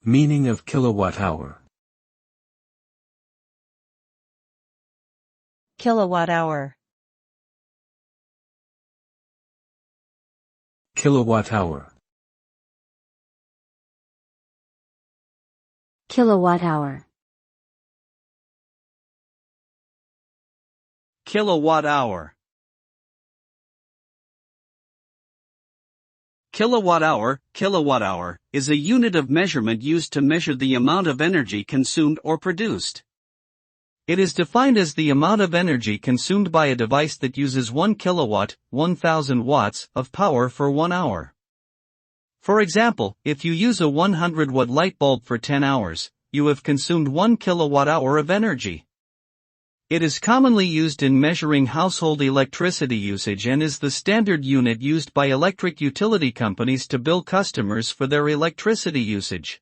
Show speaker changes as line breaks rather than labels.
Meaning of kilowatt-hour.
Kilowatt-hour.
Kilowatt-hour.
Kilowatt-hour.
Kilowatt-hour. Kilowatt-hour is a unit of measurement used to measure the amount of energy consumed or produced. It is defined as the amount of energy consumed by a device that uses 1 kilowatt, 1000 watts, of power for 1 hour. For example, if you use a 100-watt light bulb for 10 hours, you have consumed 1 kilowatt-hour of energy. It is commonly used in measuring household electricity usage and is the standard unit used by electric utility companies to bill customers for their electricity usage.